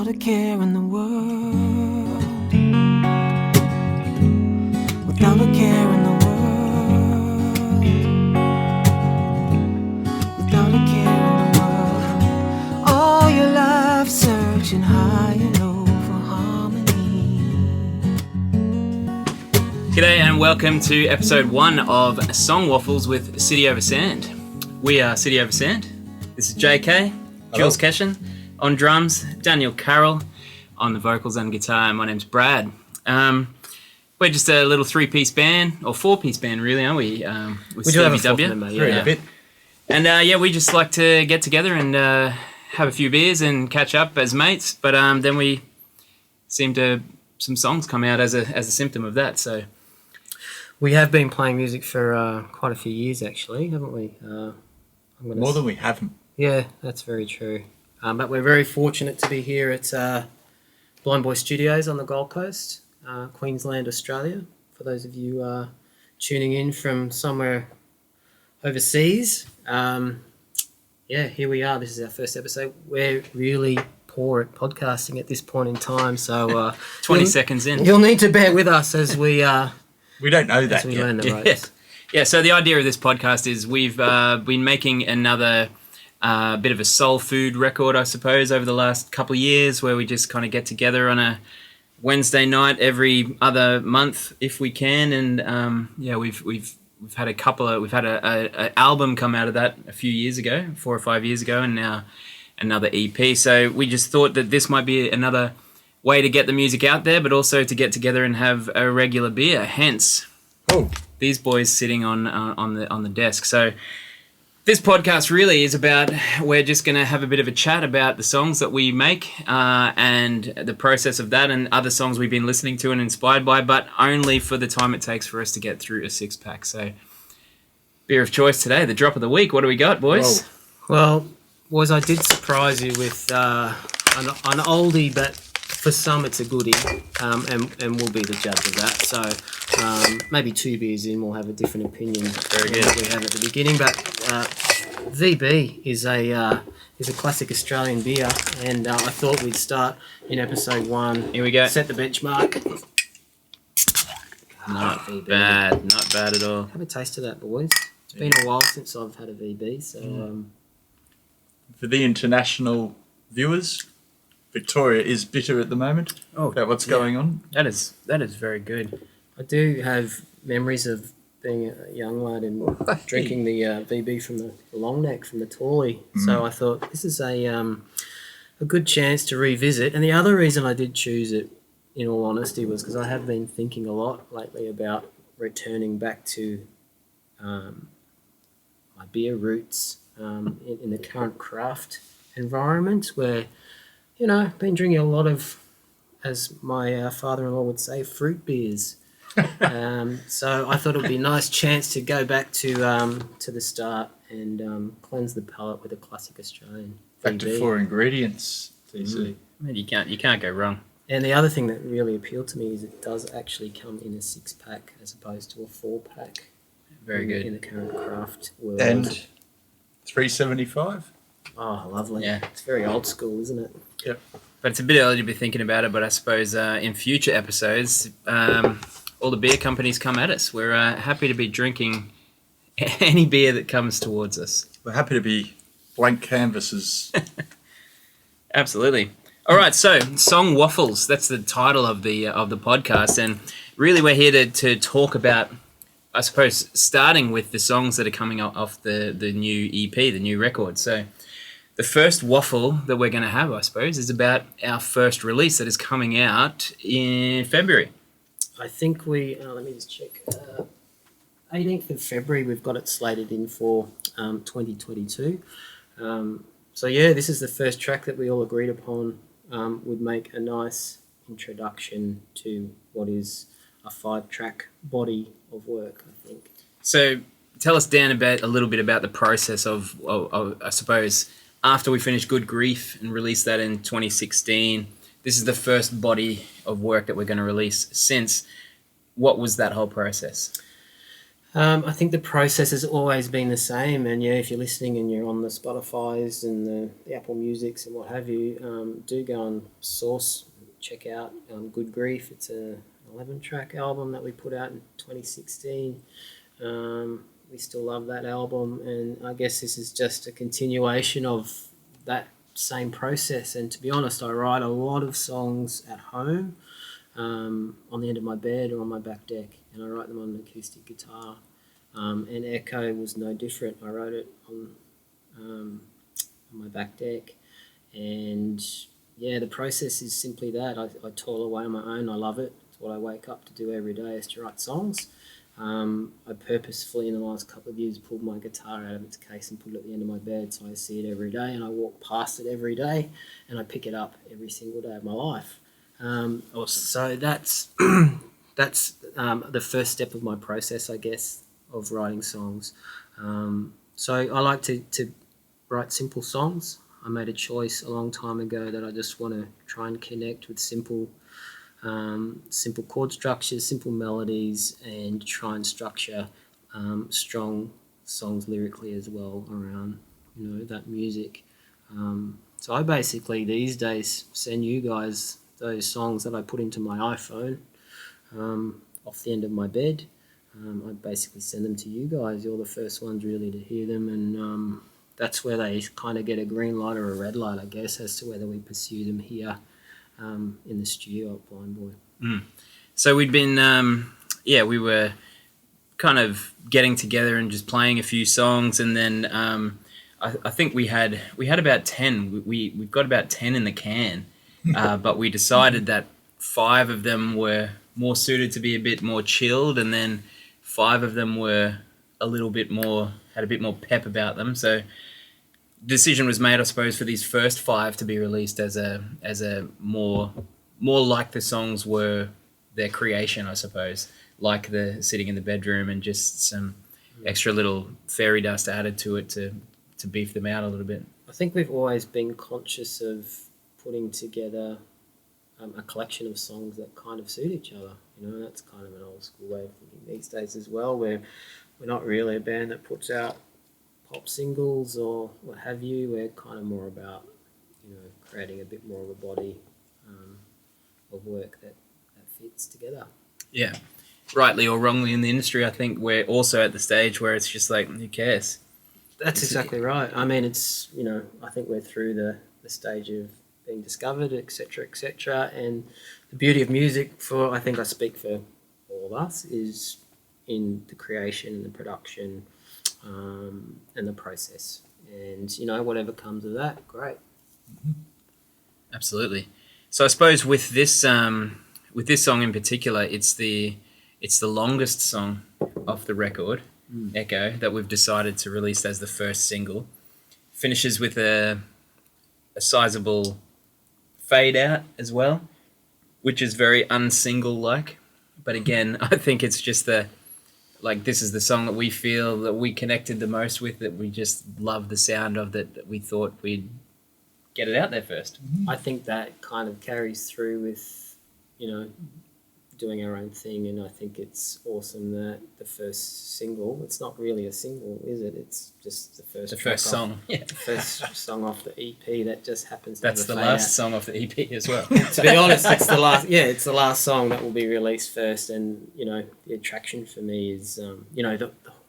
without a care in the world, without a care in the world, without a care in the world. All your life searching high and low for harmony. G'day and welcome to episode 1 of Song Waffles with City Over Sand. We are City Over Sand. This is JK, Jules Keshen on drums, Daniel Carroll on the vocals and guitar, and my name's Brad. We're just a little 3-piece band, or 4-piece band really, aren't we? With We do have a Stevie fourth W. member, yeah. A bit. And we just like to get together and have a few beers and catch up as mates, but then we seem to, some songs come out as a symptom of that, so... We have been playing music for quite a few years, actually, haven't we? More than we haven't. Yeah, that's very true. But we're very fortunate to be here at Blind Boy Studios on the Gold Coast, Queensland, Australia. For those of you tuning in from somewhere overseas, here we are. This is our first episode. We're really poor at podcasting at this point in time, so 20 seconds in. You'll need to bear with us as we... We don't know that as we yet. learn the ropes. Yeah, so the idea of this podcast is we've been making another bit of a soul food record, I suppose, over the last couple of years, where we just kind of get together on a Wednesday night every other month if we can, and we've had a album come out of that a few years ago, 4 or 5 years ago, and now another EP. So we just thought that this might be another way to get the music out there, but also to get together and have a regular beer. Hence, these boys sitting on the desk. So this podcast really is about, we're just going to have a bit of a chat about the songs that we make and the process of that, and other songs we've been listening to and inspired by, but only for the time it takes for us to get through a 6-pack. So beer of choice today, the drop of the week. What do we got, boys? Whoa. Well, boys, I did surprise you with an oldie, but for some it's a goodie, and we'll be the judge of that. So maybe 2 beers in, we'll have a different opinion Very than good. what we have at the beginning. But VB is a classic Australian beer, and I thought we'd start in episode 1. Here we go. Set the benchmark. Not VB. bad, not bad at all. Have a taste of that, boys. It's been a while since I've had a VB, so For the international viewers, Victoria is bitter at the moment about what's going on. That is very good. I do have memories of being a young lad and drinking the VB from the long neck from the Tawley. So I thought this is a good chance to revisit. And the other reason I did choose it, in all honesty, was because I have been thinking a lot lately about returning back to my beer roots in the current craft environment, where, you know, I've been drinking a lot of, as my father-in-law would say, fruit beers. So I thought it would be a nice chance to go back to the start and cleanse the palate with a classic Australian Back to VB. 4 ingredients, TC. I mean, you can't go wrong. And the other thing that really appealed to me is it does actually come in a 6-pack as opposed to a 4-pack. Very good. In the current craft world. And 375. Oh, lovely. Yeah. It's very old school, isn't it? Yep. But it's a bit early to be thinking about it, but I suppose in future episodes, all the beer companies come at us. We're happy to be drinking any beer that comes towards us. We're happy to be blank canvases. Absolutely. All right, so Song Waffles, that's the title of the podcast, and really we're here to talk about, I suppose, starting with the songs that are coming off the new EP, the new record. So the first waffle that we're going to have, I suppose, is about our first release that is coming out in February. I think let me just check. 18th of February, we've got it slated in for 2022. So yeah, this is the first track that we all agreed upon would make a nice introduction to what is a 5-track body of work, I think. So tell us, Dan, a little bit about the process of I suppose, after we finished Good Grief and released that in 2016, this is the first body of work that we're going to release since. What was that whole process? I think the process has always been the same, and yeah, if you're listening and you're on the Spotify's and the Apple Musics and what have you, do go on Source, check out Good Grief. It's a 11-track album that we put out in 2016. We still love that album, and I guess this is just a continuation of that same process. And to be honest, I write a lot of songs at home, on the end of my bed or on my back deck, and I write them on an acoustic guitar. And Echo was no different. I wrote it on my back deck, and yeah, the process is simply that. I toil away on my own. I love it. It's what I wake up to do every day, is to write songs. I purposefully in the last couple of years pulled my guitar out of its case and put it at the end of my bed, so I see it every day, and I walk past it every day, and I pick it up every single day of my life. So that's that's the first step of my process, I guess, of writing songs. So I like to write simple songs. I made a choice a long time ago that I just want to try and connect with simple chord structures, simple melodies, and try and structure strong songs lyrically as well around that music. So I basically these days send you guys those songs that I put into my iPhone off the end of my bed. I basically send them to you guys. You're the first ones really to hear them, and that's where they kind of get a green light or a red light, I guess, as to whether we pursue them here in the studio at Blind Boy. So we'd been, we were kind of getting together and just playing a few songs, and then I think we had about 10. We've got about 10 in the can, but we decided that 5 of them were more suited to be a bit more chilled, and then 5 of them were a little bit more, had a bit more pep about them. So decision was made, I suppose, for these first 5 to be released as a more like the songs were their creation, I suppose, like the sitting in the bedroom, and just some extra little fairy dust added to it to beef them out a little bit. I think we've always been conscious of putting together a collection of songs that kind of suit each other. That's kind of an old school way of thinking these days as well, where we're not really a band that puts out pop singles or what have you. We're kind of more about creating a bit more of a body of work that fits together. Yeah, rightly or wrongly in the industry, I think we're also at the stage where it's just like, who cares? That's exactly right. I mean, it's I think we're through the stage of being discovered, etc., and the beauty of music, I think I speak for all of us, is in the creation and the production and the process, and whatever comes of that, great. Absolutely. So I suppose with this song in particular, it's the longest song off the record, Echo, that we've decided to release as the first single. Finishes with a sizable fade out as well, which is very unsingle like. But again, I think it's just this is the song that we feel that we connected the most with, that we just love the sound of, that we thought we'd get it out there first. I think that kind of carries through with doing our own thing, and I think it's awesome that the first single, it's not really a single, is it? It's just the first song. The first song off the EP that just happens to That's the last song off the EP as well. To be honest, it's the last. Yeah, it's the last song that will be released first, and the attraction for me is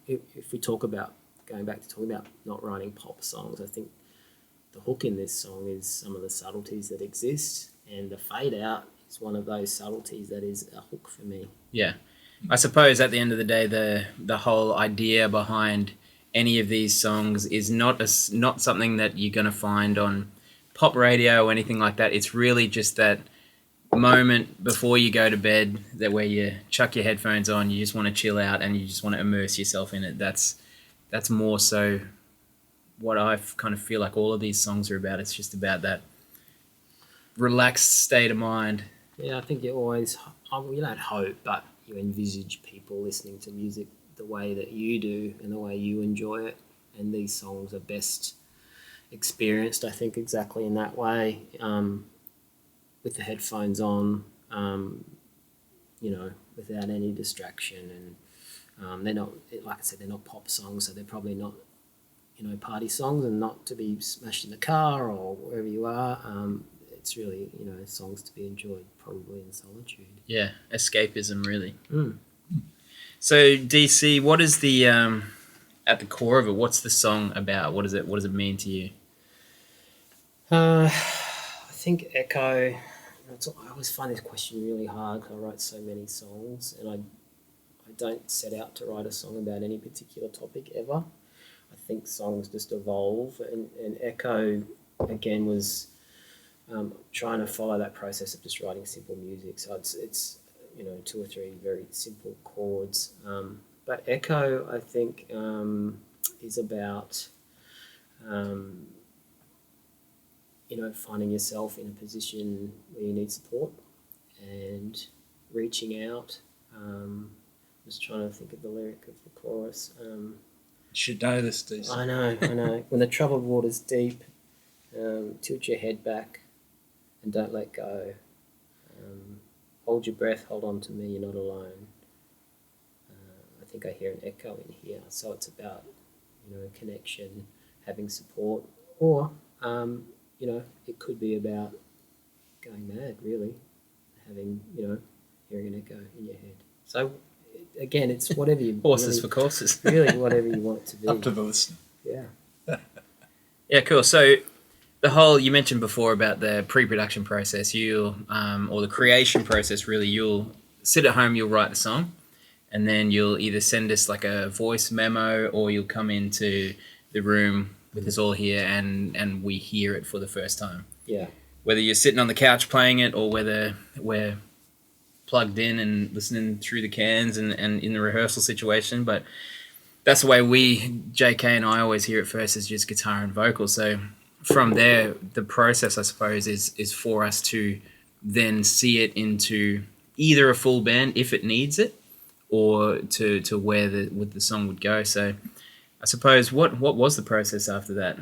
if we talk about going back to talking about not writing pop songs, I think the hook in this song is some of the subtleties that exist, and the fade out is one of those subtleties that is a hook for me. Yeah, I suppose at the end of the day, the whole idea behind any of these songs is not something that you're going to find on pop radio or anything like that. It's really just that moment before you go to bed, that where you chuck your headphones on, you just want to chill out and you just want to immerse yourself in it. That's more so what I kind of feel like all of these songs are about. It's just about that relaxed state of mind. Yeah, I think you always, you don't hope, but you envisage people listening to music the way that you do and the way you enjoy it. And these songs are best experienced, I think, exactly in that way, with the headphones on, without any distraction, They're not, like I said, they're not pop songs, so they're probably not, party songs, and not to be smashed in the car or wherever you are. It's really, songs to be enjoyed probably in solitude. Yeah, escapism, really. Mm. So, DC, what is the at the core of it? What's the song about? What does it mean to you? I think Echo. I always find this question really hard because I write so many songs, and I don't set out to write a song about any particular topic ever. I think songs just evolve, and Echo again was trying to follow that process of just writing simple music. So it's 2 or 3 very simple chords. But Echo, I think, is about finding yourself in a position where you need support and reaching out. Just trying to think of the lyric of the chorus. You should know this, DC. I know. When the troubled water's deep, tilt your head back and don't let go. Hold your breath, hold on to me, you're not alone. I think I hear an echo in here. So it's about, connection, having support, or, it could be about going mad, really, having, hearing an echo in your head. So, again, it's whatever you... Horses for courses. Really, whatever you want it to be. Up to the listener. Yeah. Yeah, cool. So the whole, you mentioned before about the pre-production process, or the creation process, really, you'll sit at home, you'll write the song, and then you'll either send us like a voice memo, or you'll come into the room with us all here and we hear it for the first time. Yeah. Whether you're sitting on the couch playing it, or whether we're plugged in and listening through the cans and in the rehearsal situation. But that's the way JK and I always hear it first, is just guitar and vocal. So from there, the process, I suppose, is for us to then see it into either a full band if it needs it, or to where the song would go. So I suppose, what was the process after that?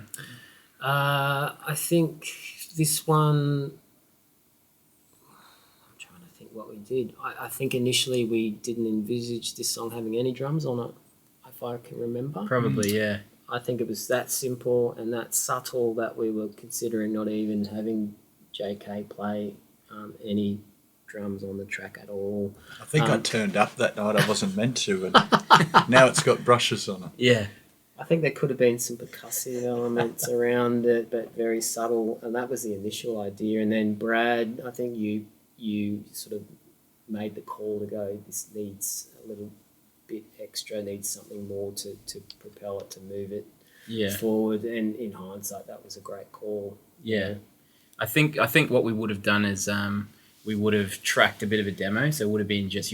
I think this one... I'm trying to think what we did. I think initially we didn't envisage this song having any drums on it, if I can remember. Probably, yeah. I think it was that simple and that subtle that we were considering not even having JK play any drums on the track at all. I think I turned up that night. I wasn't meant to, and now it's got brushes on it. Yeah. I think there could have been some percussive elements around it, but very subtle, and that was the initial idea. And then Brad, I think you sort of made the call to go, this needs a little bit extra, needs something more to propel it, to move it forward. And in hindsight, that was a great call. Yeah. I think what we would have done is we would have tracked a bit of a demo, so it would have been just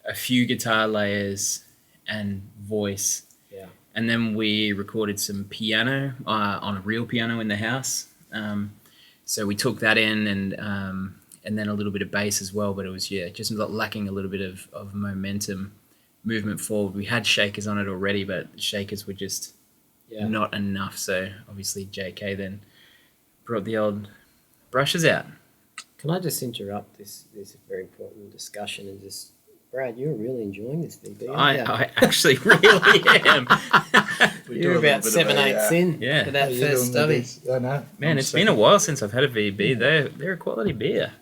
a few guitar layers and voice. Yeah. And then we recorded some piano on a real piano in the house. So we took that in, and then a little bit of bass as well, but it was just lacking a little bit of momentum, movement forward. We had shakers on it already, but shakers were just not enough. So obviously JK then brought the old brushes out. Can I just interrupt this very important discussion and just, Brad, you're really enjoying this VB. I actually really am. You're about 7/8 in to that first stubby. I know. Man, it's been a while since I've had a VB. They're a quality beer.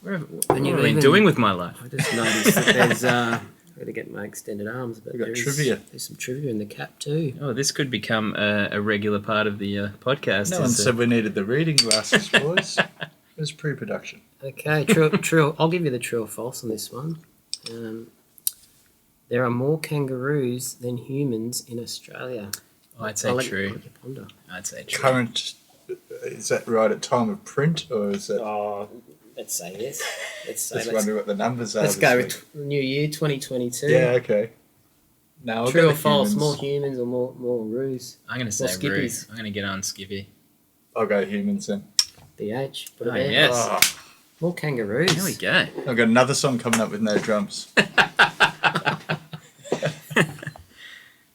What have I been doing with my life? I just noticed that there's... I've got to get my extended arms, but got trivia. There's some trivia in the cap too. Oh, this could become a regular part of the podcast. No one said we needed the reading glasses, boys. It was pre-production. Okay, true. I'll give you the true or false on this one. There are more kangaroos than humans in Australia. Oh, I'd say true. I'd say true. Current, is that right at time of print, or is that... Oh, let's say yes. Just wondering what the numbers are. Let's go with New Year 2022. Yeah, okay. No, true or false? More humans or more roos? I'm going to say roos. I'm going to get on Skippy. I'll go humans then. BH. Put it Oh, there. yes. Oh, More kangaroos. There we go. I've got another song coming up with no drums.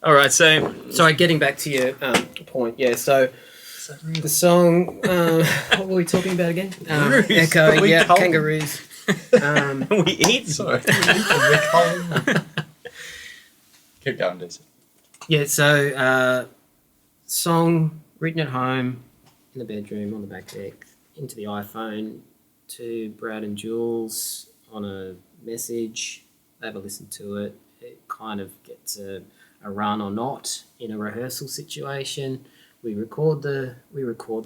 All right, so... Sorry, getting back to your point. Yeah, so the song... what were we talking about again? Echo, kangaroos. we eat. Sorry. Keep going, Desi. Yeah, so song written at home, in the bedroom, on the back deck, into the iPhone, to Brad and Jules on a message. They have a listen to it. It kind of gets a run or not in a rehearsal situation. We record the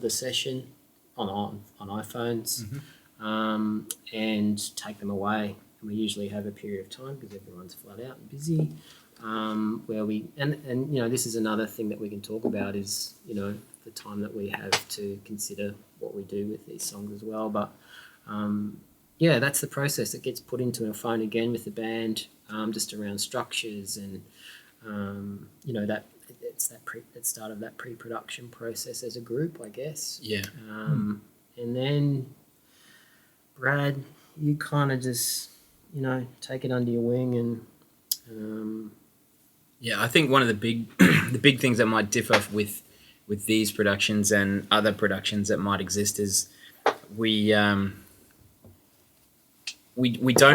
session on iPhones, and take them away. And we usually have a period of time because everyone's flat out and busy. Where we and you know, this is another thing that we can talk about is, you know, the time that we have to consider what we do with these songs as well. But yeah, that's the process. It gets put into a phone again with the band, just around structures and you know, that it's start of that pre-production process as a group, I guess. Yeah. And then Brad, you kind of just, you know, take it under your wing and Yeah, I think one of the big the big things that might differ with these productions and other productions that might exist is we don't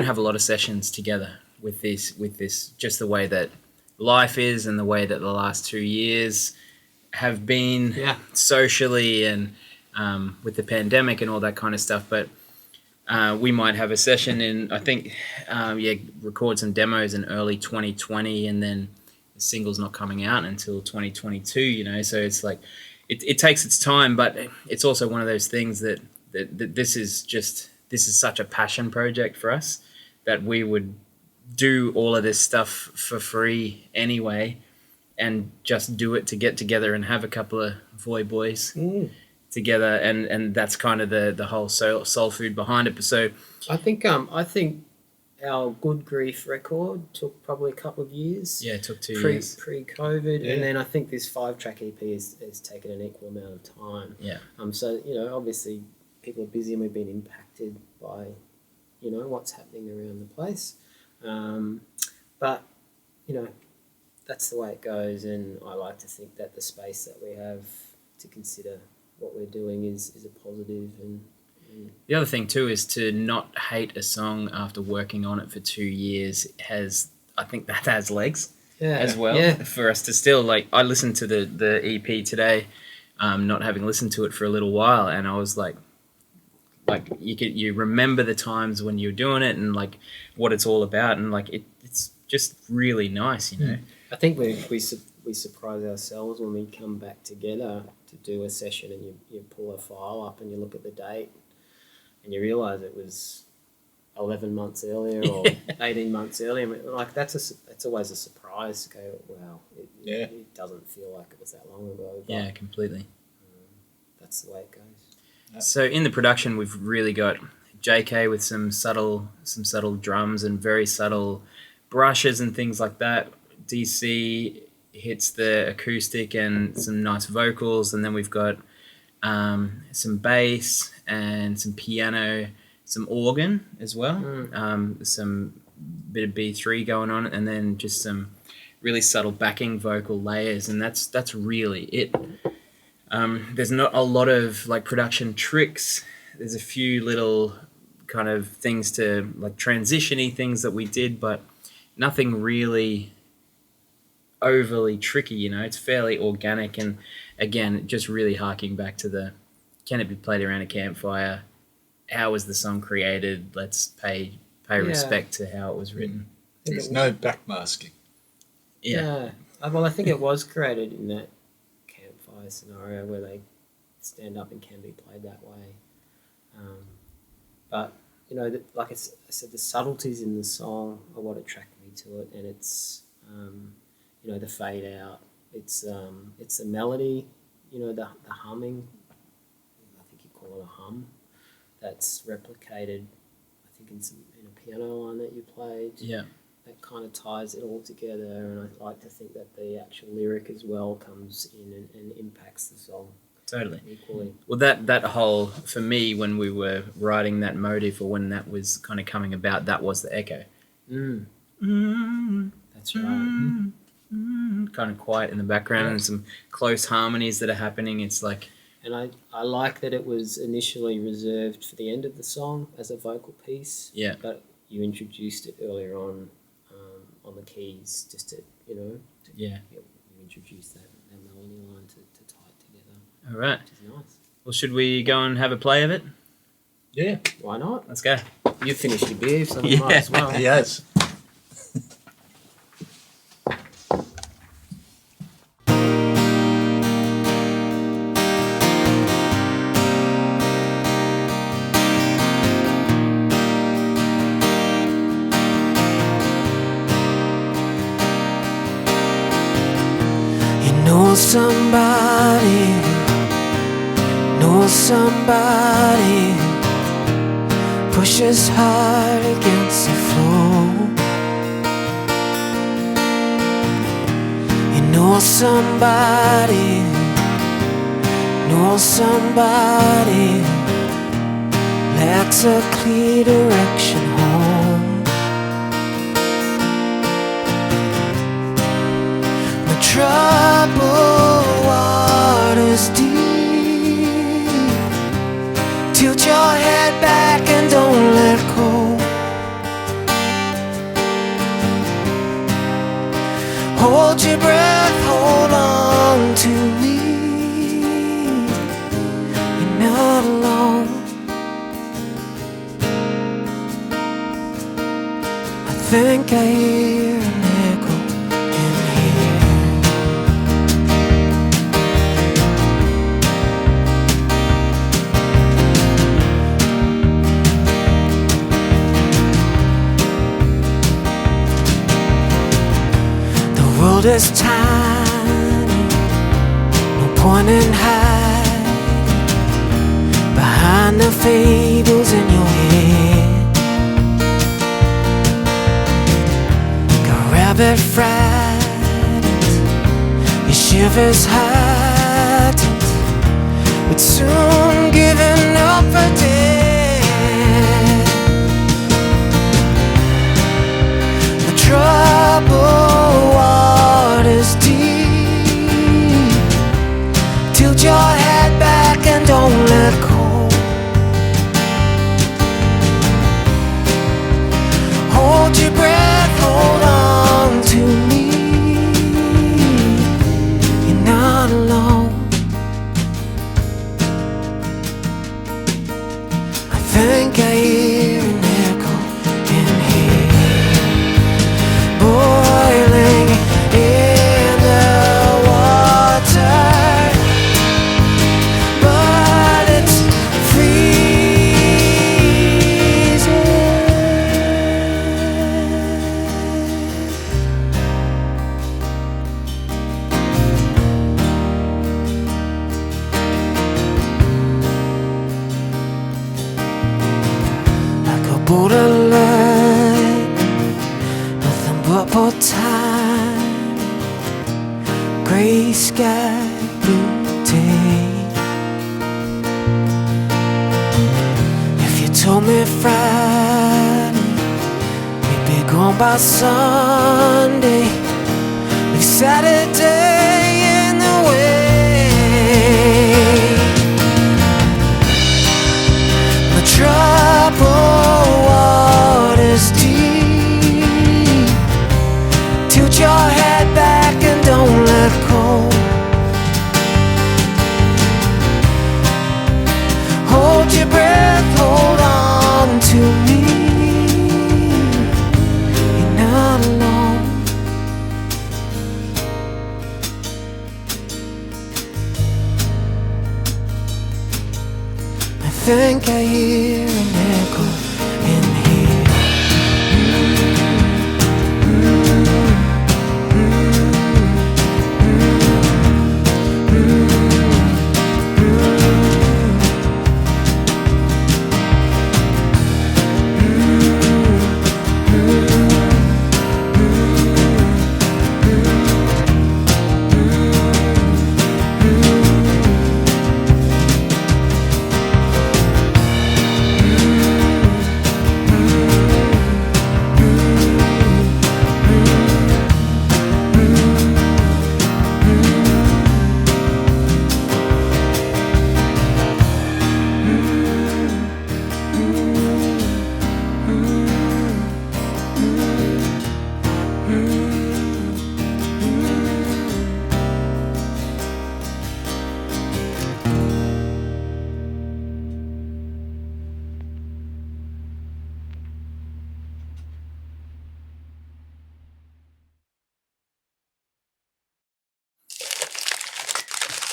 have a lot of sessions together with this just the way that life is and the way that the last 2 years have been socially and with the pandemic and all that kind of stuff. But we might have a session in, I think, record some demos in early 2020, and then the single's not coming out until 2022, you know, so it's like it takes its time, but it's also one of those things that this is such a passion project for us that we would do all of this stuff for free anyway and just do it to get together and have a couple of Voy boys together, and that's kind of the whole soul food behind it. So I think our Good Grief record took probably a couple of years. Yeah, it took 2 years. Pre-COVID, and then I think this 5-track EP has taken an equal amount of time. Yeah. So, you know, obviously people are busy and we've been impacted by, you know, what's happening around the place. But, you know, that's the way it goes, and I like to think that the space that we have to consider what we're doing is a positive. And the other thing too is to not hate a song after working on it for 2 years I think that has legs as well. Yeah. For us to still, like, I listened to the EP today, not having listened to it for a little while, and I was like you remember the times when you're doing it and like what it's all about, and like it's just really nice, you know. I think we surprise ourselves when we come back together to do a session, and you pull a file up and you look at the date and you realise it was 11 months earlier or 18 months earlier. Like that's always a surprise to go, wow, it doesn't feel like it was that long ago. But, yeah, completely. That's the way it goes. So in the production, we've really got JK with some subtle drums and very subtle brushes and things like that. DC hits the acoustic and some nice vocals, and then we've got some bass and some piano, some organ as well, some bit of B3 going on, and then just some really subtle backing vocal layers, and that's really it. There's not a lot of like production tricks. There's a few little kind of things to like transition-y things that we did, but nothing really overly tricky, you know. It's fairly organic, and again, just really harking back to the can it be played around a campfire? How was the song created? Let's pay respect to how it was written. There's no backmasking. Yeah. Well, I think it was created in that campfire scenario where they stand up and can be played that way. But, you know, like I said, the subtleties in the song are what attract me to it, and it's, you know, the fade out. It's the melody, you know, the humming. I think you call it a hum. That's replicated, I think, in a piano line that you played. Yeah. That kind of ties it all together, and I like to think that the actual lyric as well comes in and impacts the song. Totally. Equally. Well, that whole, for me, when we were writing that motive, or when that was kind of coming about, that was the echo. That's right. Kind of quiet in the background, and some close harmonies that are happening. It's like... And I like that it was initially reserved for the end of the song as a vocal piece. Yeah. But you introduced it earlier on the keys, just to You introduce that melody line to tie it together. All right. Which is nice. Well, should we go and have a play of it? Yeah. Why not? Let's go. You finished your beer, so we Yeah. might as well. Yes. You know somebody knows somebody pushes hard against the flow. You know somebody knows somebody lacks a clear direction home. Troubled waters deep. Tilt your head back and don't let go. Hold your breath, hold on to me. You're not alone. I think I hear an echo in here. The world is tiny, no point in hiding behind the fables in your head. Got rabbit frightened, your shivers heightened, but soon giving up for dead. The troubled waters deep. Tilt your head back and don't let go. Hold your breath, hold on to me. You're not alone. I think I hear an echo in here, boiling in the water, but it's like a borderline, nothing but poor time, gray sky, blue day. If you told me Friday we'd be gone by Sunday, leave Saturday in the way. The troubled waters deep. Tilt your head back and don't let go. Hold your breath, hold on to me. You're not alone. I think I hear an echo in here.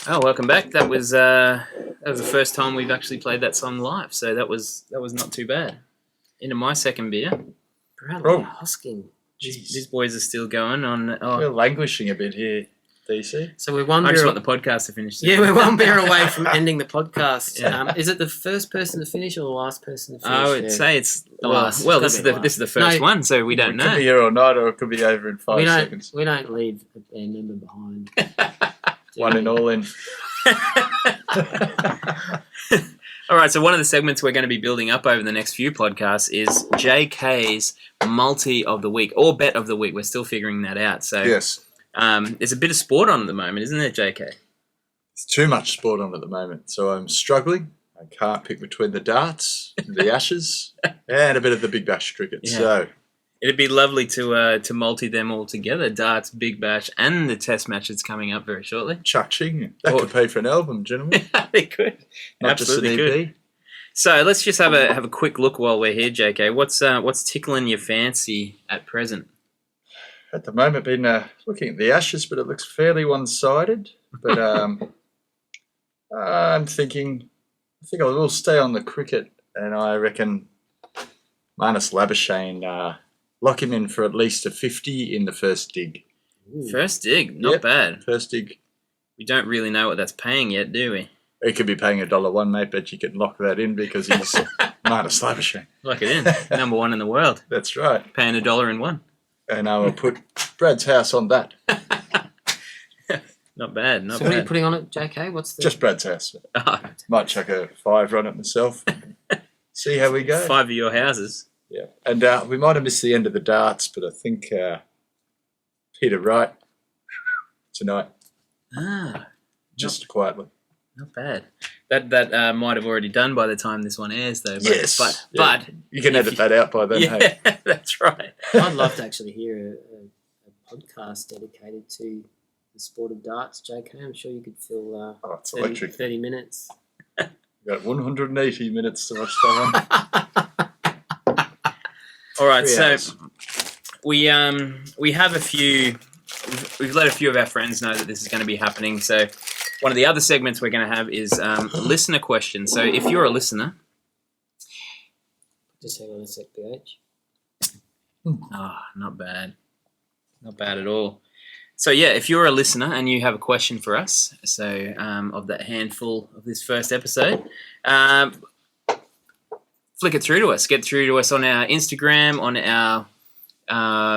Oh, welcome back. That was the first time we've actually played that song live, so that was not too bad. Into my second beer. Bradley husking. These boys are still going on. We're languishing a bit here, DC. So we're one I beer. just want the podcast to finish. Yeah, we're one beer away from ending the podcast. Is it the first person to finish or the last person to finish? I would say it's the last. Well, this is the first one, so we don't It know. could be here all night, or it could be over in 5 seconds. We don't leave a band member behind. One and all in. All right, so one of the segments we're going to be building up over the next few podcasts is JK's multi of the week or bet of the week. We're still figuring that out. So Yes. there's a bit of sport on at the moment, isn't there, JK? There's too much sport on at the moment, so I'm struggling. I can't pick between the darts, the Ashes, and a bit of the Big Bash cricket. Yeah. So It'd be lovely to multi them all together, darts, Big Bash, and the test match that's coming up very shortly. chuck-ching. That could pay for an album, gentlemen. They could. Not Absolutely just an EP. could. So let's just have a quick look while we're here, JK. What's tickling your fancy at present? At the moment, been looking at the Ashes, but it looks fairly one-sided. But I'm thinking, I think I will stay on the cricket, and I reckon Marnus Labuschagne, lock him in for at least a 50 in the first dig. Ooh. First dig, not bad. First dig. We don't really know what that's paying yet, do we? He could be paying $1, mate, but you can lock that in because he's Marnus Labuschagne. Lock it in. Number one in the world. That's right. Paying $1.01. And I will put Brad's house on that. Not bad, not So what are you bad. putting on it, JK? What's the Just Brad's house. Oh, Might chuck a 5 on it myself. See how we go. 5 of your houses. Yeah. And we might have missed the end of the darts, but I think Peter Wright tonight, Ah, just quietly. not bad. That might have already done by the time this one airs, though. But, Yes. But, Yeah. but You can edit that out by then, hey? yeah, that's right. I'd love to actually hear a podcast dedicated to the sport of darts, JK. I'm sure you could fill Oh, it's 30, electric. 30 minutes. You've got 180 minutes to watch that one. All right, 3 so hours. we have a few. We've let a few of our friends know that this is going to be happening. So one of the other segments we're going to have is listener questions. So if you're a listener, Just hang on a sec, BH. not bad, not bad at all. So yeah, if you're a listener and you have a question for us, so of that handful of this first episode, flick it through to us. Get through to us on our Instagram, on our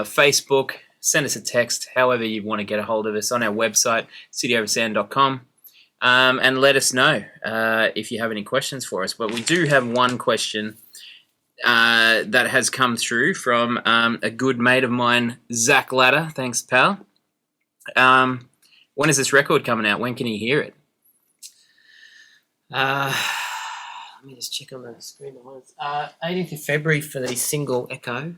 Facebook. Send us a text, however you want to get a hold of us, on our website, cityoversand.com, and let us know if you have any questions for us. But we do have one question that has come through from a good mate of mine, Zach Ladder. Thanks, pal. When is this record coming out? When can he hear it? Let me just check on the screen behind us. 18th of February for the single Echo.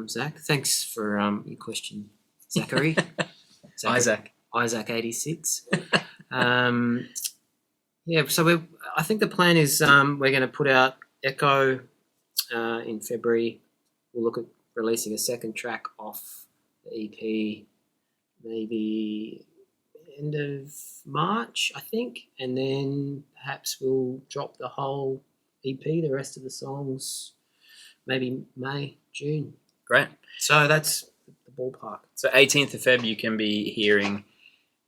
Zach, thanks for your question, Zachary. Isaac. Isaac86. Yeah, so I think the plan is we're going to put out Echo in February. We'll look at releasing a second track off the EP maybe end of March, I think, and then perhaps we'll drop the whole EP, the rest of the songs, maybe May, June. Great. So that's the ballpark. So 18th of Feb, you can be hearing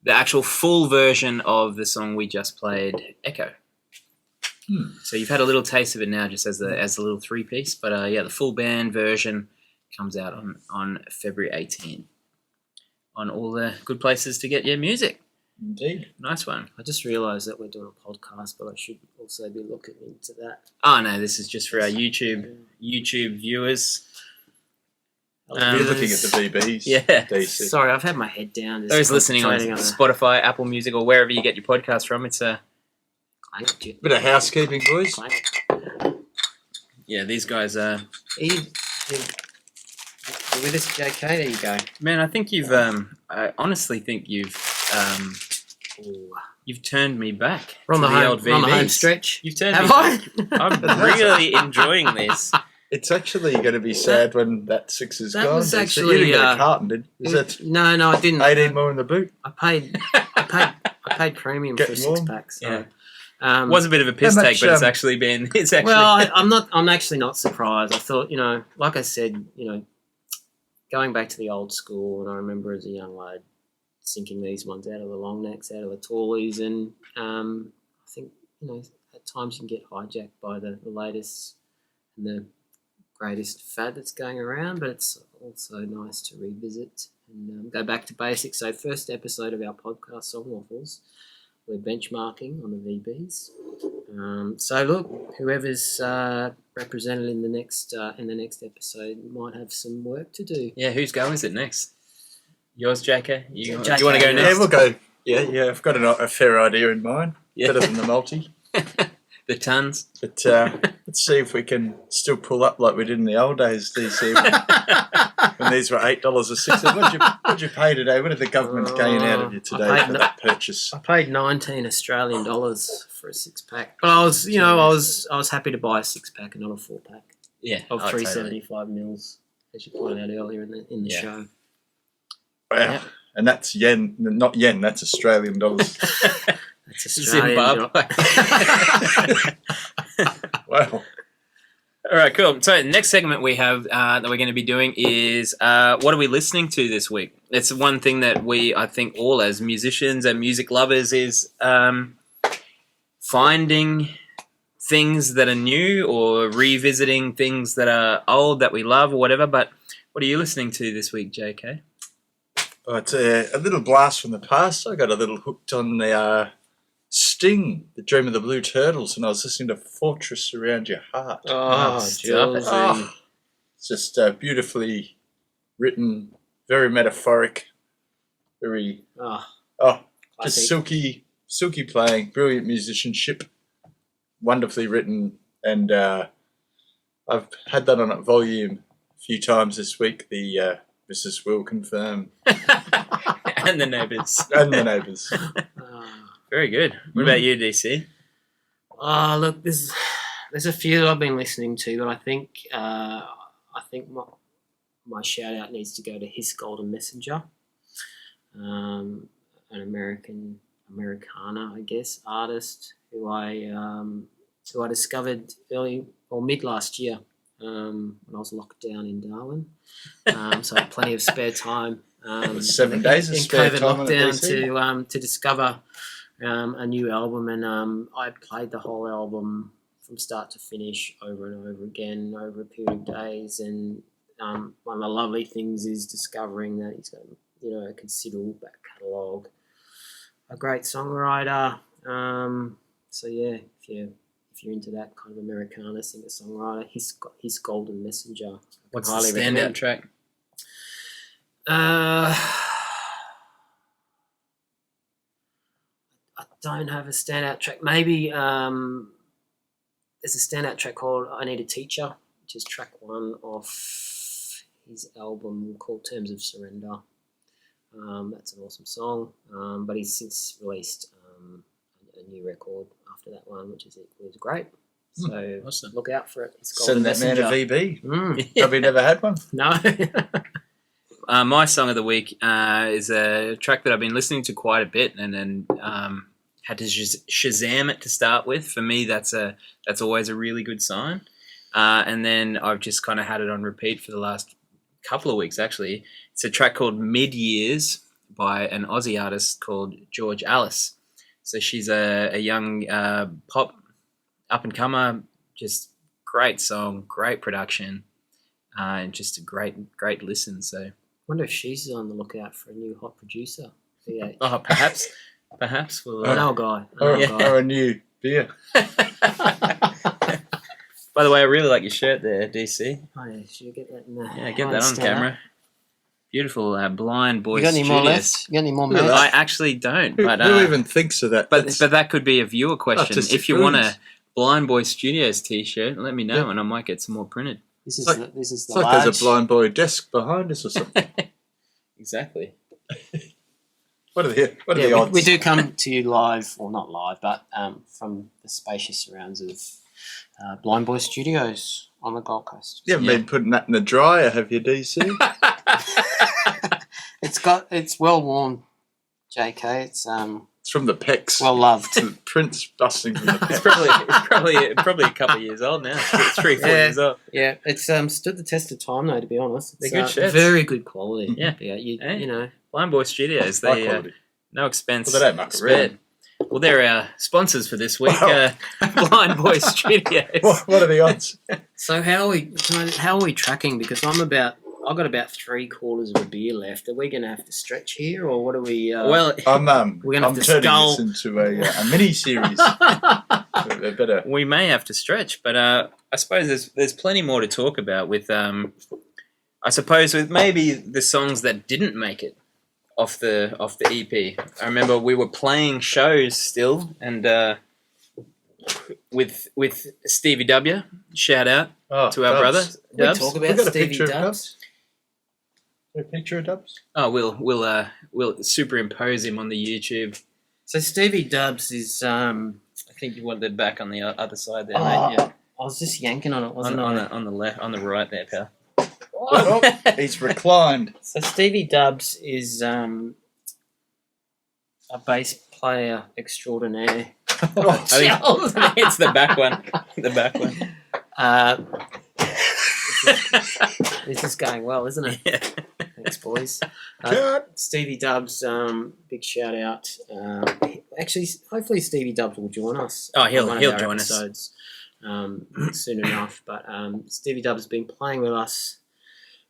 the actual full version of the song we just played, Echo. So you've had a little taste of it now, just as a little 3-piece. But yeah, the full band version comes out on February 18th on all the good places to get your music. Indeed. Nice one. I just realised that we're doing a podcast, but I should also be looking into that. Oh no, this is just for our YouTube viewers. You're looking at the VBs. Yeah. DC. Sorry, I've had my head down. Just Those listening on concentrating Spotify, Apple Music, or wherever you get your podcast from, it's a Bit of housekeeping, boys. yeah. These guys are You're with us, JK. There you go. man. I think you've. I honestly think you've turned me back. We're on to the home, old we're on the home VBs. stretch. You've turned Have me. I? I'm really enjoying this. It's actually going to be sad when that 6 is that gone. was DC. actually, you didn't get a carton, did? Is that No, I didn't. 18 more in the boot? I I paid premium for a Getting warm? 6-pack. So, Yeah. Was a bit of a piss How take, much, but it's actually been. It's actually. well, I'm actually not surprised. I thought, like I said, going back to the old school, and I remember as a young lad sinking these ones out of the long necks, out of the tallies, and I think at times you can get hijacked by the latest and the greatest fad that's going around, but it's also nice to revisit and go back to basics. So, first episode of our podcast, Song Waffles, we're benchmarking on the VBs. So look, whoever's represented in the next episode might have some work to do. Yeah, whose go is it next? Yours, JK? Do you want to JK, go yeah. next? Yeah, we'll go. Yeah, I've got a fair idea in mind. Yeah. Better than the multi. The tons. But let's see if we can still pull up like we did in the old days, DC, when these were $8 a six. What'd you pay today? What did the government gain out of you today for that purchase? I paid 19 Australian dollars for a 6-pack, but I was happy to buy a 6-pack and not a 4-pack Yeah. of totally. 375 mils, as you pointed out earlier in the Yeah. show. Wow. Yeah. And that's yen, not yen, that's Australian dollars. That's Australian. Zimbabwe. Wow. All right, cool. So the next segment we have that we're going to be doing is what are we listening to this week? It's one thing that I think all as musicians and music lovers is finding things that are new or revisiting things that are old that we love or whatever. But what are you listening to this week, JK? Oh, it's a little blast from the past. I got a little hooked on the Sting, The Dream of the Blue Turtles, and I was listening to Fortress Around Your Heart. Oh, stop it. Oh, it's just beautifully written, very metaphoric, very just silky playing, brilliant musicianship, wonderfully written, and I've had that on a volume a few times this week. The Mrs. Will confirm, And the neighbours. and the neighbours. Very good. What about you, DC? Look, there's a few that I've been listening to, but I think my shout out needs to go to His Golden Messenger, an Americana, I guess, artist who I discovered early or mid last year when I was locked down in Darwin. So I had plenty of spare time. 7 days of in spare COVID time on a lockdown to discover a new album, and I played the whole album from start to finish over and over again over a period of days. And one of the lovely things is discovering that he's got a considerable back catalogue, a great songwriter. So yeah, if you're into that kind of Americana singer songwriter, His Golden Messenger. What's the highly standout recommend. track? I don't have a standout track. Maybe there's a standout track called I Need a Teacher, which is track 1 off his album called Terms of Surrender. That's an awesome song, but he's since released a new record after that one, which is equally as great. So Awesome. look out for it. His Golden Send that man a Messenger. VB. Probably never had one. No. My song of the week is a track that I've been listening to quite a bit, and then had to Shazam it to start with. For me, that's always a really good sign. And then I've just kind of had it on repeat for the last couple of weeks. Actually, it's a track called Mid Years by an Aussie artist called George Alice. So she's a young pop up and comer, just great song, great production, and just a great listen. So. Wonder if she's on the lookout for a new hot producer. Yeah. Oh, perhaps we'll. I know a guy. Or a new beer. By the way, I really like your shirt there, DC. Oh yeah, should you get that in there? Yeah, get that on camera. Beautiful, Blind Boy You got any more Studios. left? You got any more Look at minutes? I actually don't, Who, but who even thinks of that? but That's- that could be a viewer question. Artistic If you want a brilliance. Blind Boy Studios T-shirt, let me know, Yeah. and I might get some more printed. This is It's the it's like large. there's a blind boy desk behind us or something. Exactly. What are the Yeah, odds? we do come to you live, or not live, but from the spacious surrounds of Blind Boy Studios on the Gold Coast. You haven't Yeah. been putting that in the dryer, have you, DC? It's well worn. JK, it's It's from the pecs. well loved. Prince busting from the It's pecs. probably a couple of years old now. 3-4 years old. Yeah, it's stood the test of time though. To be honest, it's They're good shirts. very good quality. Yeah. You know. Blind Boy Studios. High They quality. no expense Well, they don't muck spared. around. Well, they're our sponsors for this week. Wow. Blind Boy Studios. What are the odds? So how are we tracking? Because I've got about 3/4 of a beer left. Are we going to have to stretch here, or what are we? Well, We're gonna have I'm to turning skull. this into a mini series. So they're better. we may have to stretch, but I suppose there's plenty more to talk about with I suppose with maybe the songs that didn't make it off the EP. I remember we were playing shows still, and with Stevie W. Shout out to our brother we Dubs. talk We about got a Stevie picture of Dubs. Dubs. A picture of Dubs. Oh, we'll superimpose him on the YouTube. So Stevie Dubs is I think you want that back on the other side there, Oh, mate. Yeah. I was just yanking on it, wasn't On I? the left, on the right there, pal. Oh, he's reclined. So Stevie Dubs is a bass player extraordinaire. I think it's the back one. The back one. This is going well, isn't it? Yeah. Thanks, boys. Cut. Stevie Dubs, big shout out. Actually, hopefully Stevie Dubs will join us. Oh, on he'll one of our join us. episodes, soon enough. But Stevie Dubs has been playing with us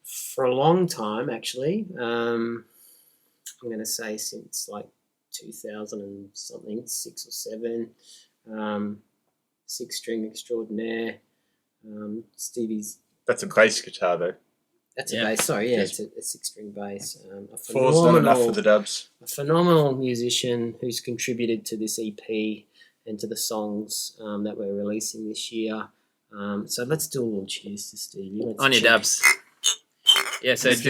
for a long time, actually. I'm going to say since like 2000 and something, 6 or 7. 6-string extraordinaire. Stevie's. That's a bass guitar, though. That's Yeah. a bass. Sorry, yeah, Yes. it's a 6-string bass. A Four's not enough for the Dubs. a phenomenal musician who's contributed to this EP and to the songs that we're releasing this year. So let's do a little cheers to Stevie. Let's On your check. Dubs. Yeah, so If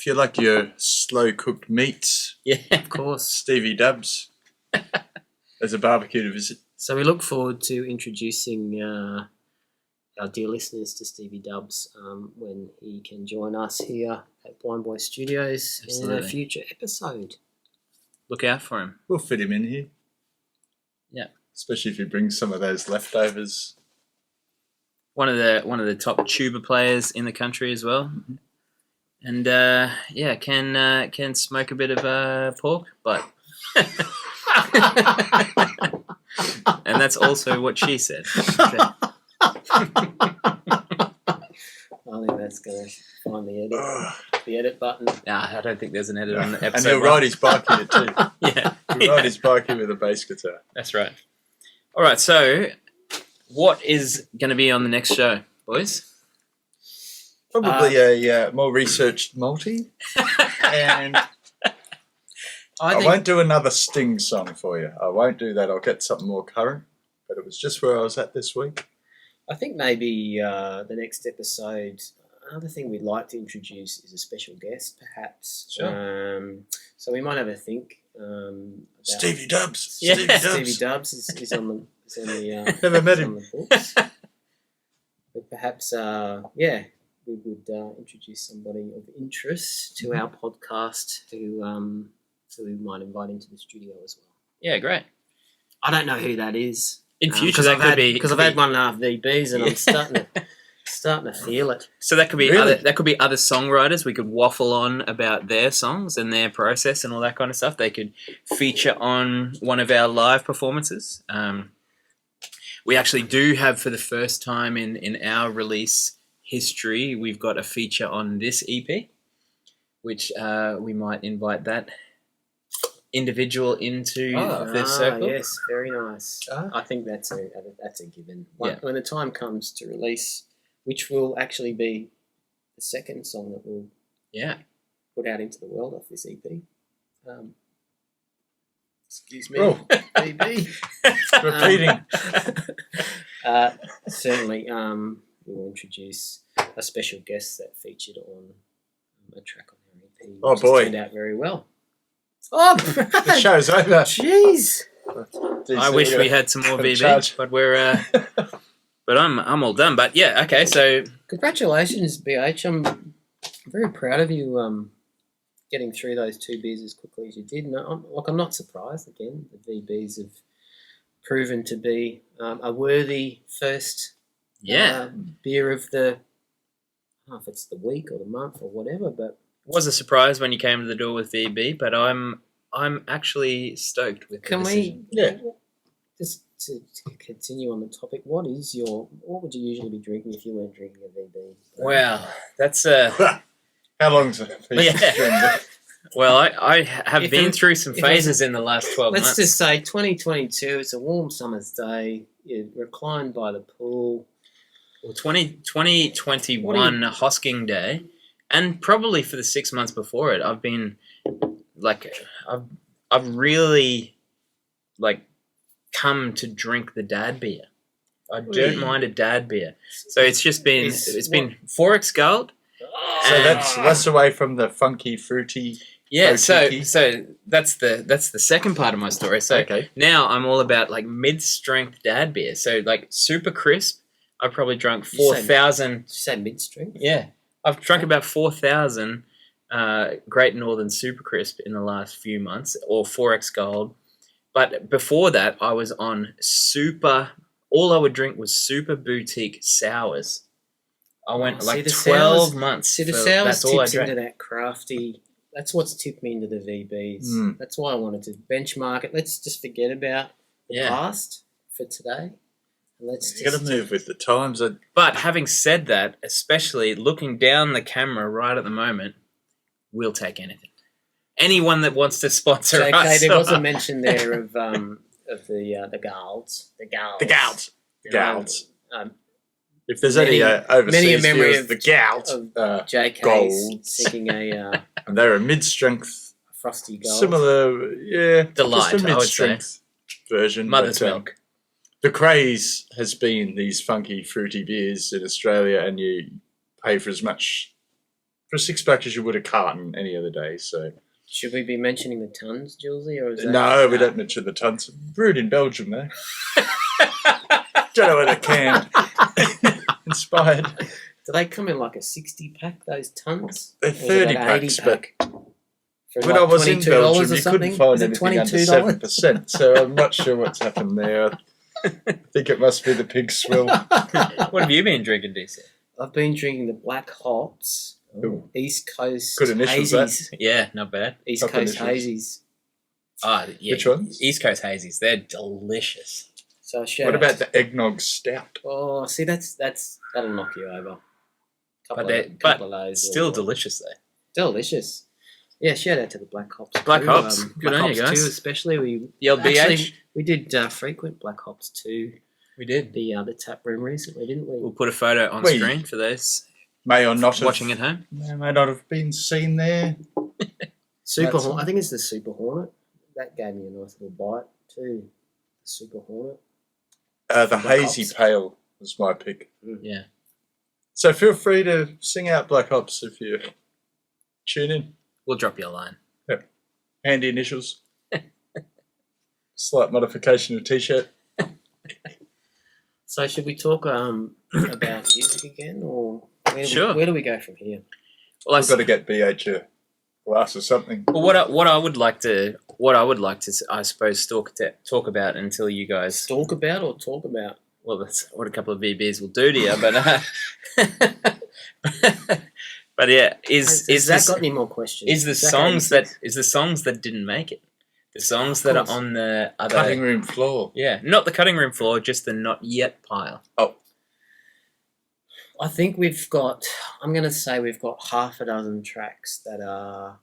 you like your slow cooked meats, yeah. Of course. Stevie Dubs. There's a barbecue to visit. So we look forward to introducing our dear listeners to Stevie Dubs when he can join us here at Blind Boy Studios in a Absolutely. future episode. Look out for him. We'll fit him in here. Yeah. Especially if he brings some of those leftovers. One of the top tuba players in the country as well. And can smoke a bit of pork, but and that's also what she said. I think that's going to find the edit button. Nah, I don't think there's an edit on the And episode. he'll ride his bike here too. Yeah, He'll ride his bike here with a bass guitar. that's right. All right, so what is going to be on the next show, boys? Probably a more researched multi. And I won't do another Sting song for you. I won't do that. I'll get something more current. But it was just where I was at this week. I think maybe the next episode, another thing we'd like to introduce is a special guest, perhaps. Sure. So we might have a think. About Stevie Dubs. Yeah. Stevie Dubs. Stevie Dubs is on the Never met is him. on the books. But perhaps we would introduce somebody of interest to our podcast who we might invite into the studio as well. Yeah, great. I don't know who that is. In future, that could be because I've had 1.5 VBs and I'm starting to feel it. So that could be Really? other songwriters. We could waffle on about their songs and their process and all that kind of stuff. They could feature on one of our live performances. We actually do have, for the first time in our release history, we've got a feature on this EP, which we might invite that individual into the circle. Yes, very nice. I think that's a given. When the time comes to release, which will actually be the second song that we'll put out into the world off this EP. Excuse me, Oh. BB. Repeating. Certainly, we will introduce a special guest that featured on a track on our EP. Oh, which has boy. turned out very well. Oh, The show's over. jeez! I wish we had some more in VB, charge. but we're but I'm all done. But yeah, okay. So Congratulations, BH. I'm very proud of you getting through those 2 beers as quickly as you did. No, I'm not surprised. Again, the VBs have proven to be a worthy first beer of the, I don't know if it's the week or the month or whatever, but it was a surprise when you came to the door with VB, but I'm actually stoked with the decision. Just to continue on the topic, what would you usually be drinking if you weren't drinking a VB? Well, that's How long's it? Well, I have been through some phases in the last 12 months. Let's just say 2022, it's a warm summer's day, you're reclined by the pool. Well, 2021 Hosking Day, and probably for the 6 months before it, I've been like, I've really like come to drink the dad beer. I don't mind a dad beer. So it's just been been Forex Gold. So that's less away from the funky, fruity. Yeah, so that's the second part of my story. So now I'm all about like mid-strength dad beer. So like super crisp. I've probably drunk 4,000. Did you say mid-strength? Yeah, I've drunk about 4,000 Great Northern Super Crisp in the last few months, or 4X Gold. But before that, I was on super. All I would drink was super boutique sours. I went 12 months. See, the sours tips into that crafty. That's what's tipped me into the VBs. That's why I wanted to benchmark it. Let's just forget about the past for today. You got to move with the times. But having said that, especially looking down the camera right at the moment, we'll take anything. Anyone that wants to sponsor us. Okay, there was a mention there of the Galds. The Galds. If there's any overseas viewers, the Galds, JK's seeking a and they're a mid-strength, frosty gold. Similar, delight. Just a mid-strength version. Mother's milk. The craze has been these funky, fruity beers in Australia, and you pay for as much for a 6-pack as you would a carton any other day. So, should we be mentioning the tons, Julesy, or is that no? We don't mention the tons. Brewed in Belgium, though. Don't know where they can. Inspired. Do they come in like a 60-pack? Those tons? They're 30 packs, but when like I was in Belgium, you couldn't find anything under $22? 7%. So I'm not sure what's happened there. I think it must be the pig swill. What have you been drinking, DC? I've been drinking the Black Hops, East Coast Good initials, Hazies. Yeah, not bad. East Coast Hazies. Oh, yeah. Which ones? East Coast Hazies. They're delicious. So what about the eggnog stout? Oh, see, that'll knock you over. Couple of those, still delicious though. Delicious. Yeah, shout out to the Black Hops. Black Hops, good Black on you Hops guys. too, especially we did frequent Black Hops too. We did the tap room recently, didn't we? We'll put a photo on screen for those may or not watching at home. May not have been seen there. Super Hornet. I think it's the Super Hornet. That gave me a nice little bite too. The Super Hornet. The Hazy Hops. Pale was my pick. Yeah. So feel free to sing out Black Hops if you tune in. We'll drop you a line. Yep. Handy initials. Slight modification of T-shirt. So should we talk about music again, or where do we go from here? Well, I've got to get BH a glass or something. Well, what I would like to, I suppose, talk about until you guys talk about. Well, that's what a couple of VBs will do to you, but but yeah, is Zach got any more questions? Is the songs that didn't make it, the songs that are on the other cutting room floor? Yeah, not the cutting room floor, just the not yet pile. Oh, I think I'm going to say we've got half a dozen tracks that are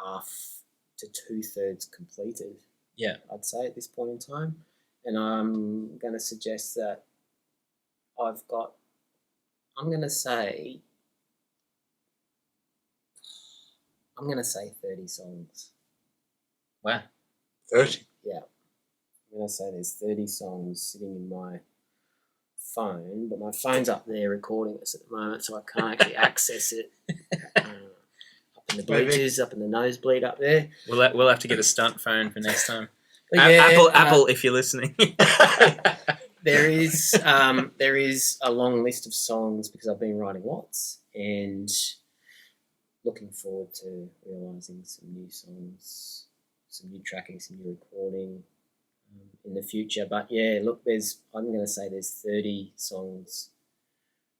half to 2/3 completed. Yeah, I'd say at this point in time. And I'm going to suggest that I'm going to say 30 songs. Wow. 30? Yeah. I'm going to say there's 30 songs sitting in my phone, but my phone's up there recording this at the moment, so I can't actually access it. Up in the bleachers, up in the nosebleed up there. We'll have to get a stunt phone for next time. Yeah, Apple, if you're listening. There is a long list of songs because I've been writing lots, and looking forward to realising some new songs, some new tracking, some new recording in the future. But yeah, look, I'm going to say there's 30 songs,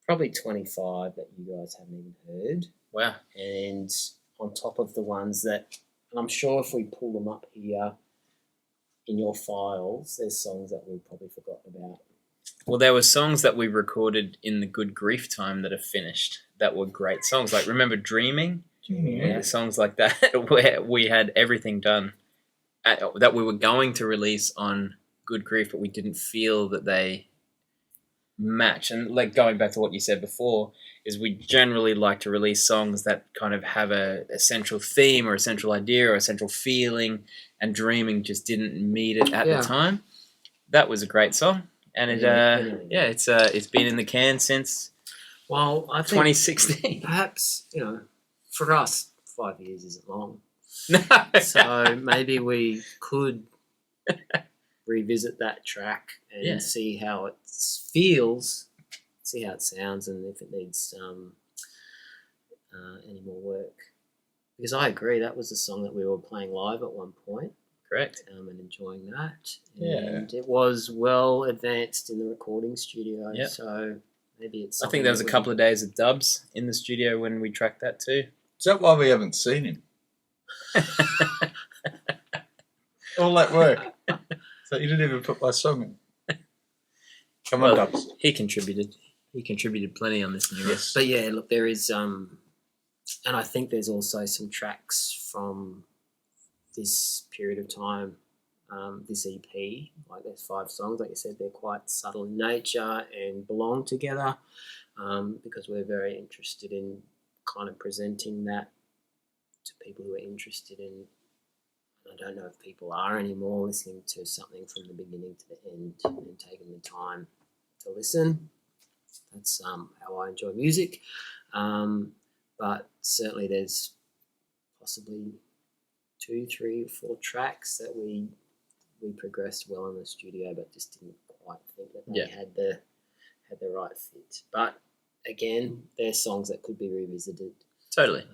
probably 25 that you guys haven't even heard. Wow. And on top of the ones that, and I'm sure if we pull them up here in your files, there's songs that we've probably forgotten about. Well, there were songs that we recorded in the Good Grief time that have finished that were great songs. Like, remember Dreaming? Yeah. Songs like that where we had everything done that we were going to release on Good Grief, but we didn't feel that they match. And like going back to what you said before, is we generally like to release songs that kind of have a central theme or a central idea or a central feeling, and Dreaming just didn't meet it at the time. That was a great song. And it's been in the can since I think 2016. Perhaps, for us, 5 years isn't long. No. So maybe we could revisit that track and see how it feels, see how it sounds, and if it needs any more work. Because I agree, that was a song that we were playing live at one point. Correct. And enjoying that. Yeah. And it was well advanced in the recording studio. Yep. So maybe it's I think there was a couple of days of dubs in the studio when we tracked that too. Is that why we haven't seen him? All that work. So you didn't even put my song in. Come on, Dubs. He contributed. He contributed plenty on this new one. Yes. But yeah, look, there is and I think there's also some tracks from this period of time, this EP. Like there's 5 songs, like you said, they're quite subtle in nature and belong together, because we're very interested in kind of presenting that to people who are interested in. I don't know if people are anymore, listening to something from the beginning to the end and taking the time to listen. That's how I enjoy music. But certainly there's possibly 2, 3, 4 tracks that we progressed well in the studio, but just didn't quite think that they had the right fit. But again, they're songs that could be revisited. Totally.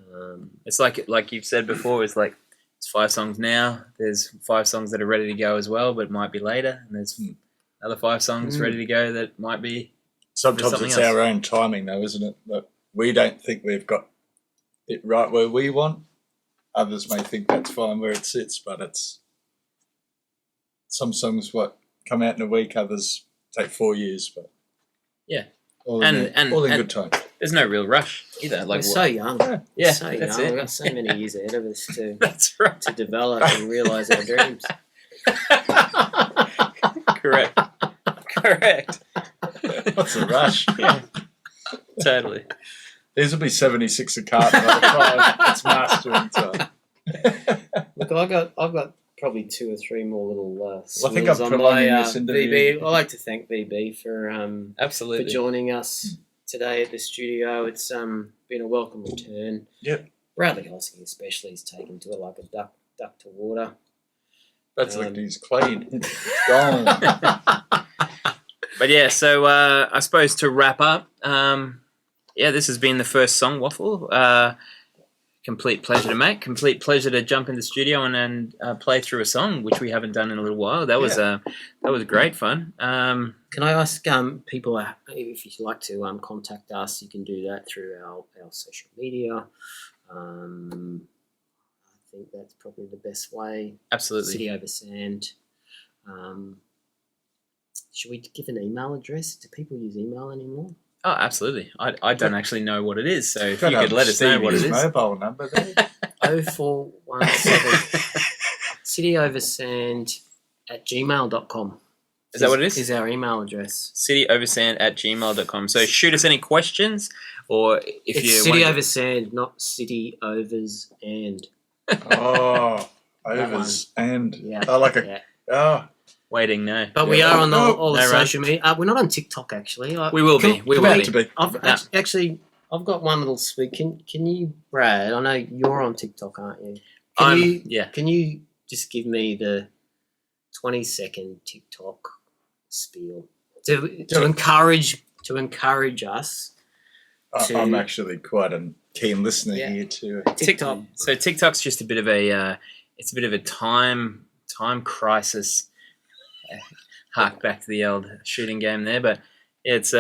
It's like you've said before. It's like it's 5 songs now. There's 5 songs that are ready to go as well, but might be later. And there's another 5 songs ready to go that might be. Sometimes it's our own timing, though, isn't it? That we don't think we've got it right where we want. Others may think that's fine where it sits, but it's some songs come out in a week. Others take 4 years, but all in good time. There's no real rush either. Like we're so young. Yeah, so young. that's it. We've got so many years ahead of us to That's right. to develop and realise our dreams. Correct. What's the rush? Yeah, totally. These will be 76 a carton by the time it's mastering time. Look, I've got probably 2 or 3 more little I think I'm swills on prolonging my this interview. VB. I'd like to thank VB for Absolutely. joining us today at the studio. It's been a welcome return. Yep. Bradley Hosking especially has taken to it like a duck to water. That's like he's clean. It's gone. But yeah, so I suppose to wrap up, this has been the first song waffle. Complete pleasure to make. Complete pleasure to jump in the studio and play through a song, which we haven't done in a little while. That was great fun. Can I ask people if you'd like to contact us? You can do that through our social media. I think that's probably the best way. Absolutely. City Over Sand. Should we give an email address? Do people use email anymore? Oh, absolutely. I don't actually know what it is, so if you could let us know what it is. Mobile number there. 0417 cityoversand@gmail.com. Is that what it is? Is our email address. cityoversand@gmail.com. So shoot us any questions, or if It's you City want Over Sand, not City Overs and. Oh, overs and Yeah. I like waiting, no. But we are on all the No, right. social media. We're not on TikTok actually. We will be. We will to be. be. I've got one little speak. Can you, Brad? I know you're on TikTok, aren't you? Yeah. Can you just give me the 20-second TikTok spiel to encourage us? I'm actually quite an keen listener Yeah. here too. TikTok. So TikTok's just a bit of a it's a bit of a time crisis. Hark back to the old shooting game there, but it's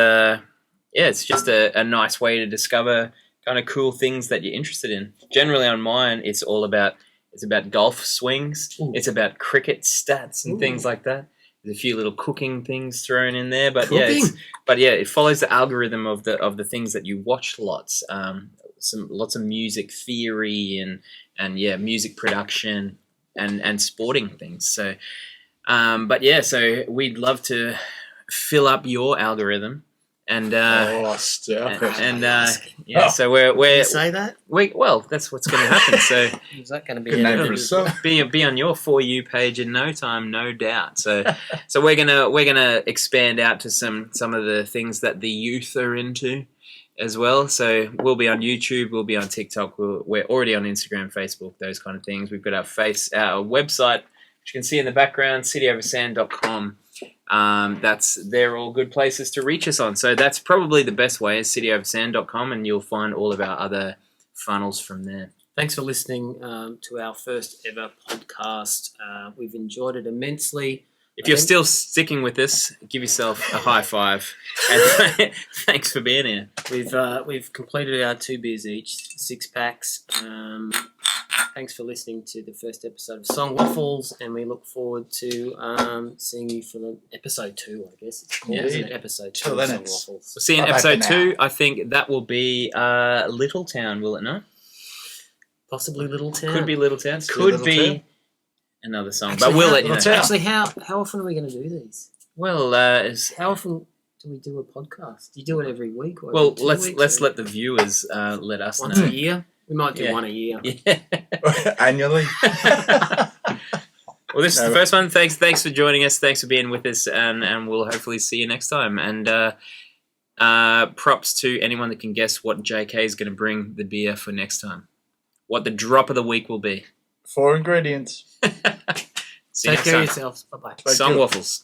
it's just a nice way to discover kind of cool things that you're interested in. Generally on mine, it's about golf swings. Ooh. It's about cricket stats and things like that. There's a few little cooking things thrown in there, but Cooking? it follows the algorithm of the things that you watch lots. Lots of music theory and music production and sporting things. So, so we'd love to fill up your algorithm and Stop it. so we're You say that? that's what's going to happen. So Is that going to be Good name for a song. be on your For You page in no time, no doubt. So we're gonna expand out to some of the things that the youth are into as well. So we'll be on YouTube, we'll be on TikTok, we're already on Instagram, Facebook, those kind of things. We've got our website, which you can see in the background, songwriters.com. They're all good places to reach us on. So that's probably the best way is songwriters.com, and you'll find all of our other funnels from there. Thanks for listening to our first ever podcast. We've enjoyed it immensely. If you're still sticking with us, give yourself a high five. And thanks for being here. We've completed our 2 beers each, 6 packs. Thanks for listening to the first episode of Song Waffles, and we look forward to seeing you for the episode 2, I guess. It's called, isn't it? Episode 2 Till of then Song Waffles. We'll see you in Bye-bye episode for 2. now. I think that will be Little Town, will it not? Possibly Little Town. Could be Little Town. Could be Could Little be Town. another song. Actually, But we'll let you know. Little Town. Actually, how often are we going to do these? Well, How often do we do a podcast? Do you do it every week? Or well, every 2 let's weeks, or let the viewers let us once know. a year. We might do Yeah. one a year. Yeah. Annually. Well, this is No. the first one. Thanks for joining us. Thanks for being with us, and we'll hopefully see you next time. And props to anyone that can guess what JK is going to bring the beer for next time. What the drop of the week will be. 4 ingredients. See you Take next care of time. yourselves. Bye-bye. Thank Song you. Waffles.